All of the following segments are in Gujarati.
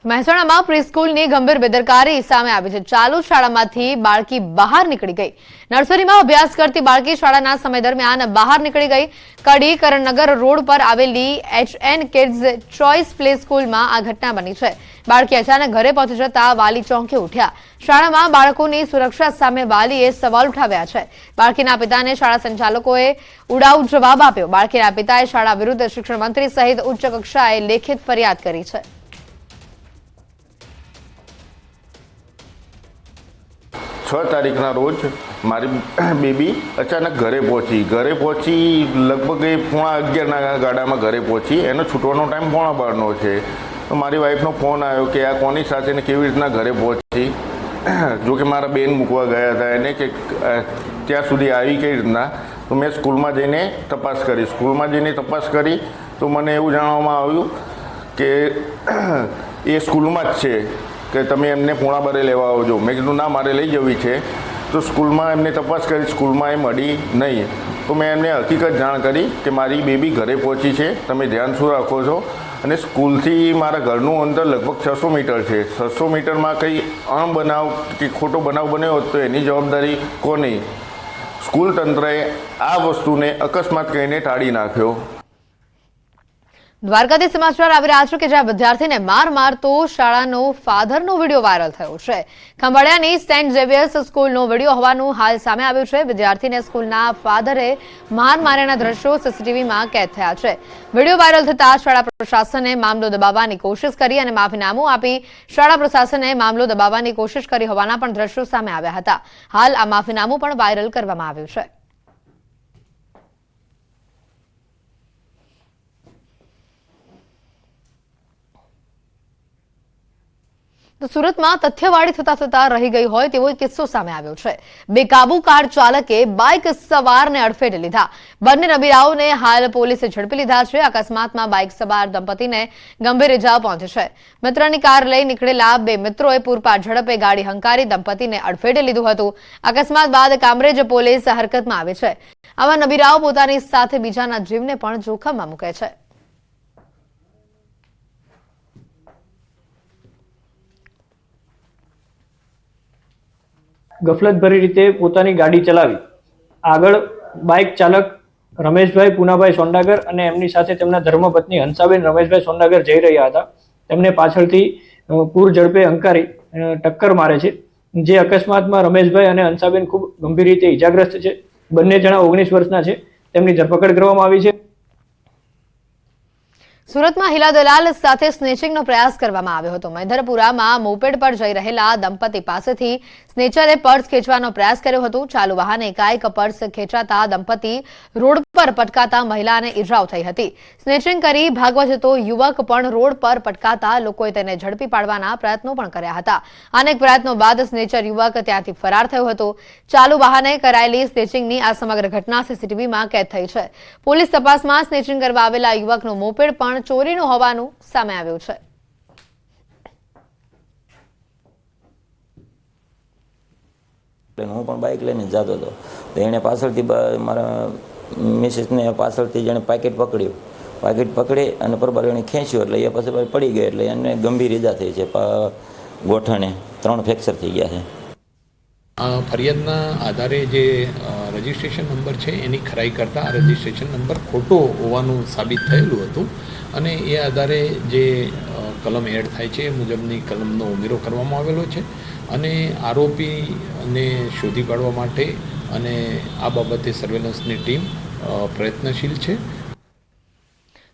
મહેસાણામાં પ્રીસ્કૂલની ગંભીર બેદરકારી સામે આવી છે। ચાલુ શાળામાંથી બાળકી બહાર નીકળી ગઈ। નર્સરીમાં અભ્યાસ કરતી બાળકી શાળાના સમય દરમિયાન બહાર નીકળી ગઈ। કડી કરણનગર રોડ પર આવેલી HN કિડ્સ ચોઇસ પ્લે સ્કૂલમાં આ ઘટના બની છે। બાળકી અચાનક ઘરે પહોંચી જતા વાલી ચોંકી ઉઠ્યા। શાળામાં બાળકોની સુરક્ષા સામે વાલીએ સવાલ ઉઠાવ્યા છે। બાળકીના પિતાને શાળા સંચાલકોએ ઉડાઉ જવાબ આપ્યો। બાળકીના પિતાએ શાળા વિરુદ્ધ શિક્ષણ મંત્રી સહિત ઉચ્ચ કક્ષાએ લેખિત ફરિયાદ કરી છે। 6 તારીખના રોજ મારી બેબી અચાનક ઘરે પહોંચી લગભગ 11:15ના ગાડામાં ઘરે પહોંચી। એનો છૂટવાનો ટાઈમ 11:15નો છે। તો મારી વાઈફનો ફોન આવ્યો કે આ કોની સાથે ને કેવી રીતના ઘરે પહોંચી। જો કે મારા બેન મૂકવા ગયા હતા એને કે ત્યાં સુધી આવી કઈ રીતના। તો મેં સ્કૂલમાં જઈને તપાસ કરી તો મને એવું જાણવામાં આવ્યું કે એ સ્કૂલમાં જ છે કે તમે એમને પોણાબારે લેવા આવજો। મેં કીધું ના, મારે લઈ જવી છે। તો સ્કૂલમાં એમને તપાસ કરી, સ્કૂલમાં એ મળી નહીં। તો મેં એમને હકીકત જાણ કરી કે મારી બેબી ઘરે પહોંચી છે, તમે ધ્યાન શું રાખો છો। અને સ્કૂલથી મારા ઘરનું અંતર લગભગ 600 મીટર છે। 600 મીટરમાં કંઈ અણબનાવ કે ખોટો બનાવ બન્યો હોત તો એની જવાબદારી કોની? સ્કૂલ તંત્રએ આ વસ્તુને અકસ્માત કહીને ટાળી નાખ્યો। દ્વારકાથી સમાચાર આવી રહ્યા છે કે જ્યાં વિદ્યાર્થીને માર મારતો શાળાનો ફાધરનો વિડીયો વાયરલ થયો છે। ખંભાળિયાની સેન્ટ ઝેવિયર્સ સ્કૂલનો વિડીયો હોવાનું હાલ સામે આવ્યું છે। વિદ્યાર્થીને સ્કૂલના ફાધરે માર માર્યાના દ્રશ્યો સીસીટીવીમાં કેદ થયા છે। વિડીયો વાયરલ થતા શાળા પ્રશાસને મામલો દબાવવાની કોશિશ કરી અને માફીનામું આપી શાળા પ્રશાસને મામલો દબાવવાની કોશિશ કરી હોવાના પણ દ્રશ્યો સામે આવ્યા હતા। હાલ આ માફીનામું પણ વાયરલ કરવામાં આવ્યું છે। તો સુરતમાં તથ્યવાડી થતા રહી ગઈ હોય તેવો કિસ્સો સામે આવ્યો છે। બેકાબુ કાર ચાલકે બાઇક સવારને અડફેટે લીધા। બંને નબીરાઓને હાલ પોલીસે ઝડપી લીધા છે। અકસ્માતમાં બાઇક સવાર દંપતીને ગંભીર ઇજાઓ પહોંચી છે। મિત્રની કાર લઈ નીકળેલા બે મિત્રોએ પૂરપાટ ઝડપે ગાડી હંકારી દંપતીને અડફેટે લીધું હતું। અકસ્માત બાદ કામરેજ પોલીસ હરકતમાં આવી છે। આવા નબીરાઓ પોતાની સાથે બીજાના જીવને પણ જોખમમાં મૂકે છે। ગફલતભરી રીતે પોતાની ગાડી ચલાવી આગળ બાઇક ચાલક રમેશભાઈ પૂનાભાઈ સોંડાગર અને એમની સાથે તેમના ધર્મપત્ની હંસાબેન રમેશભાઈ સોંડાગર જઈ રહ્યા હતા। તેમને પાછળથી પૂર ઝડપે હંકારી ટક્કર મારે છે। જે અકસ્માતમાં રમેશભાઈ અને હંસાબેન ખૂબ ગંભીર રીતે ઇજાગ્રસ્ત છે। બંને જણા 19 વર્ષના છે। તેમની ધરપકડ કરવામાં આવી છે। સુરતમાં હીલા દલાલ સાથે સ્નેચિંગનો પ્રયાસ કરવામાં આવ્યો હતો। મૈધરપુરામાં મોપેડ પર જઈ રહેલા દંપતી પાસેથી સ્નેચરે પર્સ ખેંચવાનો પ્રયાસ કર્યો હતો। ચાલુ વાહને એકાએક પર્સ ખેંચાતા દંપતી રોડ પર પટકાતા મહિલાને ઈજાઓ થઈ હતી। સ્નેચિંગ કરી ભાગવા જતો યુવક પણ રોડ પર પટકાતા લોકોએ તેને ઝડપી પાડવાના પ્રયત્નો પણ કર્યા હતા। અનેક પ્રયત્નો બાદ સ્નેચર યુવક ત્યાંથી ફરાર થયો હતો। ચાલુ વાહને કરાયેલી સ્નેચિંગની આ સમગ્ર ઘટના સીસીટીવીમાં કેદ થઈ છે। પોલીસ તપાસમાં સ્નેચિંગ કરવા આવેલા યુવકનું મોપેડ પણ ચોરીનું હોવાનું સામે આવ્યું છે। હું પણ બાઇક લઈને જતો હતો તો એણે પાછળથી મારા મિસિસને પાછળથી જેણે પાકેટ પકડી અને બરાબર એણે ખેંચ્યું એટલે એ પછી પડી ગઈ એટલે એને ગંભીર ઈજા થઈ છે। ગોઠણે 3 ફ્રેક્ચર થઈ ગયા છે। ફરિયાદના આધારે જે રજિસ્ટ્રેશન નંબર છે એની ખરાઈ કરતાં આ રજિસ્ટ્રેશન નંબર ખોટો હોવાનું સાબિત થયેલું હતું અને એ આધારે જે કલમ એડ થાય છે એ મુજબની કલમનો ઉમેરો કરવામાં આવેલો છે અને આરોપીને શોધી કાઢવા માટે અને આ બાબતે સર્વેલન્સની ટીમ પ્રયત્નશીલ છે।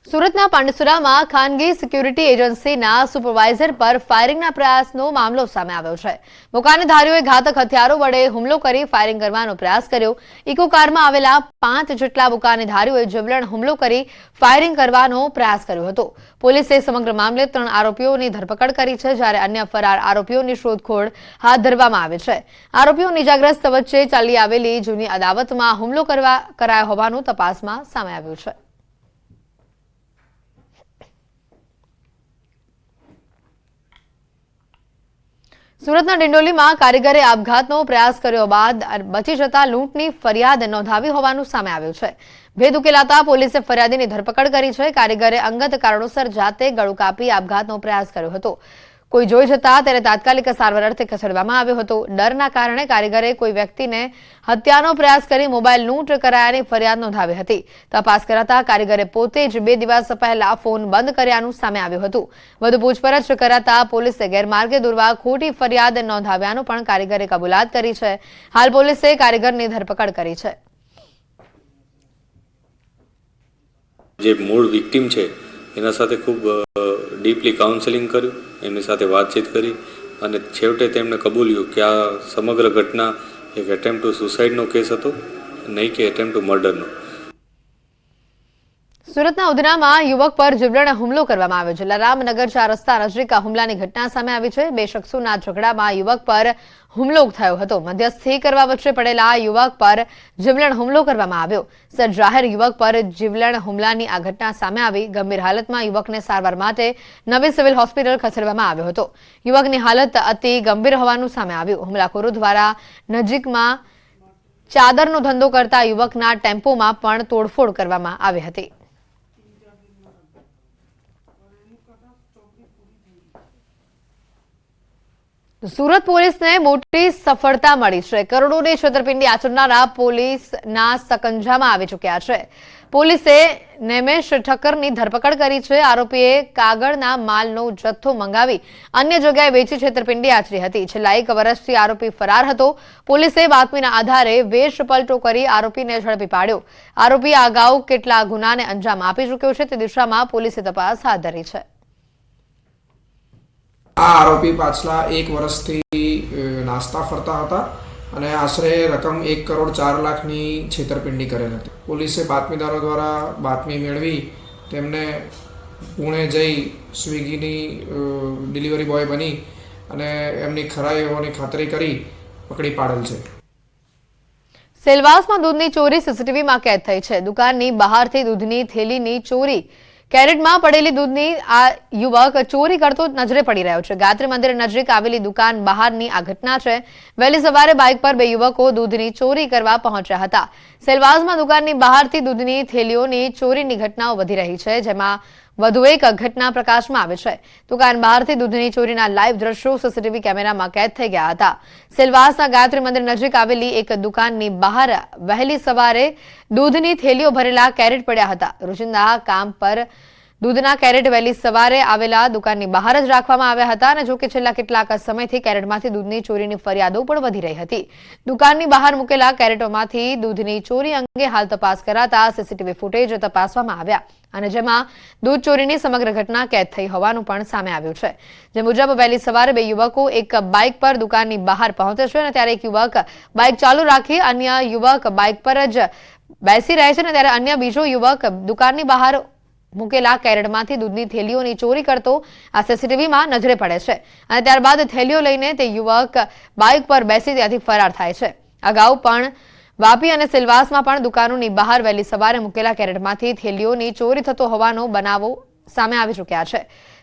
સુરતના પાંડેસરામાં ખાનગી સિક્યુરિટી એજન્સીના સુપરવાઇઝર પર ફાયરિંગના પ્રયાસનો મામલો સામે આવ્યો છે। બુકાનીધારીઓએ ઘાતક હથિયારો વડે હુમલો કરી ફાયરિંગ કરવાનો પ્રયાસ કર્યો। ઇકો કારમાં આવેલા 5 જેટલા બુકાનીધારીઓએ જીવલેણ હુમલો કરી ફાયરિંગ કરવાનો પ્રયાસ કર્યો હતો। પોલીસે સમગ્ર મામલે 3 આરોપીઓની ધરપકડ કરી છે, જ્યારે અન્ય ફરાર આરોપીઓની શોધખોળ હાથ ધરવામાં આવી છે। આરોપીઓ ઇજાગ્રસ્ત વચ્ચે ચાલી આવેલી જૂની અદાવતમાં હુમલો કરાયો હોવાનું તપાસમાં સામે આવ્યું છે। સુરતના ડિંડોલીમાં કારીગરે આપઘાતનો પ્રયાસ કર્યો બાદ બચી જતા લૂંટની ફરિયાદ નોંધાવી હોવાનું સામે આવ્યું છે। ભેદ ઉકેલાતા પોલીસે ફરિયાદીની ધરપકડ કરી છે। કારીગરે અંગત કારણોસર જાતે ગળું કાપી આપઘાતનો પ્રયાસ કર્યો હતો। કોઈ જોઈ જતા તેને તાત્કાલિક સારવાર અર્થે ખસેડવામાં આવ્યો હતો. ડરના કારણે કારીગરે કોઈ વ્યક્તિને હત્યાનો પ્રયાસ કરી મોબાઈલ લૂંટ કરાયાની ફરિયાદ નોંધાવી હતી. તપાસ કરાતા કારીગરે પોતે જ 2 દિવસ પહેલા ફોન બંધ કર્યાનું સામે આવ્યું હતું. વધુ પૂછપરછ કરાતા પોલીસે ગેરમાર્ગે દોરવા ખોટી ફરિયાદ નોંધાવ્યાનું પણ કારીગરે કબૂલાત કરી છે. હાલ પોલીસે કારીગરની ધરપકડ કરી છે. જે મૂળ વિક્ટિમ છે એના સાથે ખૂબ ડીપલી કાઉન્સેલિંગ કર્યું, એમની સાથે વાતચીત કરી અને છેવટે તેમણે કબૂલ્યું કે આ સમગ્ર ઘટના એક એટેમ્પ ટુ સુસાઇડનો કેસ હતો, નહીં કે એટેમ્પ ટુ મર્ડરનો. સુરતના ઉધનામાં યુવક પર જીવલેણ હુમલો કરવામાં આવ્યો. જલારામનગર 4 રસ્તા નજીક આ હુમલાની ઘટના સામે આવી છે. 2 શખ્સોના ઝઘડામાં યુવક પર હુમલો થયો હતો. મધ્યસ્થી કરવા વચ્ચે પડેલા યુવક પર જીવલેણ હુમલો કરવામાં આવ્યો. જાહેર યુવક પર જીવલેણ હુમલાની આ ઘટના સામે આવી. ગંભીર હાલતમાં યુવકને સારવાર માટે નવી સિવિલ હોસ્પિટલ ખસેડવામાં આવ્યો હતો. યુવકની હાલત અતિ ગંભીર હોવાનું સામે આવ્યું. હુમલાખોરો દ્વારા નજીકમાં ચાદરનો ધંધો કરતા યુવકના ટેમ્પોમાં પણ તોડફોડ કરવામાં આવી હતી. સુરત પોલીસને મોટી સફળતા મળી છે. કરોડોની છેતરપિંડી આચરનારા પોલીસના સકંજામાં આવી ચૂક્યા છે. પોલીસે નેમેશ ઠક્કરની ધરપકડ કરી છે. આરોપીએ કાગળના માલનો જથ્થો મંગાવી અન્ય જગ્યાએ વેચી છેતરપિંડી આચરી હતી. છેલ્લા 1 વર્ષથી આરોપી ફરાર હતો. પોલીસે બાતમીના આધારે વેશ પલટો કરી આરોપીને ઝડપી પાડ્યો. આરોપી અગાઉ કેટલા ગુનાને અંજામ આપી ચૂક્યો છે તે દિશામાં પોલીસે તપાસ હાથ ધરી છે. આ આરોપી પાછલા 1 વર્ષથી નાસ્તા ફરતા હતા અને આશરે રકમ 1 કરોડ 4 લાખની છેતરપિંડી કરેલ હતી. પોલીસે બાતમીદારો દ્વારા બાતમી મેળવી તેમને પુણે જઈ સ્વિગીની ડિલિવરી બોય બની અને એમની ખરાઈ હોવાની ખાતરી કરી પકડી પાડેલ છે. સેલવાસમાં દૂધની ચોરી સીસીટીવીમાં કેદ થઈ છે. દુકાનની બહારથી દૂધની થેલીની ચોરી, કેરેટમાં પડેલી દૂધની આ યુવક ચોરી કરતો નજરે પડી રહ્યો છે. ગાયત્રી મંદિર નજીક આવેલી દુકાન બહારની આ ઘટના છે. વહેલી સવારે બાઇક પર 2 યુવકો દૂધની ચોરી કરવા પહોંચ્યા હતા. સેલવાસમાં દુકાનની બહારથી દૂધની થેલીઓની ચોરીની ઘટનાઓ વધી રહી છે, જેમાં વધુ એક ઘટના પ્રકાશમાં આવે છે. દુકાન બહારથી દૂધની ચોરીના લાઈવ દ્રશ્યો સીસીટીવી કેમેરામાં કેદ થઈ ગયા હતા. સેલવાસના ગાયત્રી મંદિર નજીક આવેલી એક દુકાનની બહાર વહેલી સવારે દૂધની થેલીઓ ભરેલા કેરેટ પડ્યા હતા. રોજિંદા કામ પર દૂધના કેરેટ વહેલી સવારે આવેલા દુકાનની બહાર જ રાખવામાં આવ્યા હતા અને જોકે છેલ્લા કેટલાક સમયથી કેરેટમાંથી દૂધની ચોરીની ફરિયાદો પણ વધી રહી હતી. દુકાનની બહાર મૂકેલા કેરેટોમાંથી દૂધની ચોરી અંગે હાલ તપાસ કરાતા સીસીટીવી ફૂટેજ તપાસવામાં આવ્યા અને જેમાં દૂધ ચોરીની સમગ્ર ઘટના કેદ થઈ હોવાનું પણ સામે આવ્યું છે. જે મુજબ વહેલી સવારે 2 યુવકો એક બાઇક પર દુકાનની બહાર પહોંચે છે અને ત્યારે એક યુવક બાઇક ચાલુ રાખી અન્ય યુવક બાઇક પર જ બેસી રહે છે અને ત્યારે અન્ય બીજો યુવક દુકાનની બહાર મૂકેલા કેરેટમાંથી દૂધની થેલીઓની ચોરી કરતો આ સીસીટીવીમાં નજરે પડે છે અને ત્યારબાદ થેલીઓ લઈને તે યુવક બાઇક પર બેસી ત્યાંથી ફરાર થાય છે. અગાઉ પણ વાપી અને સિલવાસમાં પણ દુકાનોની બહાર વહેલી સવારે મૂકેલા કેરેટમાંથી થેલીઓની ચોરી થતો હોવાનો બનાવો સામે આવી ચૂક્યા છે.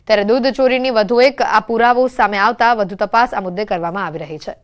ત્યારે દૂધ ચોરીની વધુ એક આ પુરાવો સામે આવતા વધુ તપાસ આ મુદ્દે કરવામાં આવી રહી છે.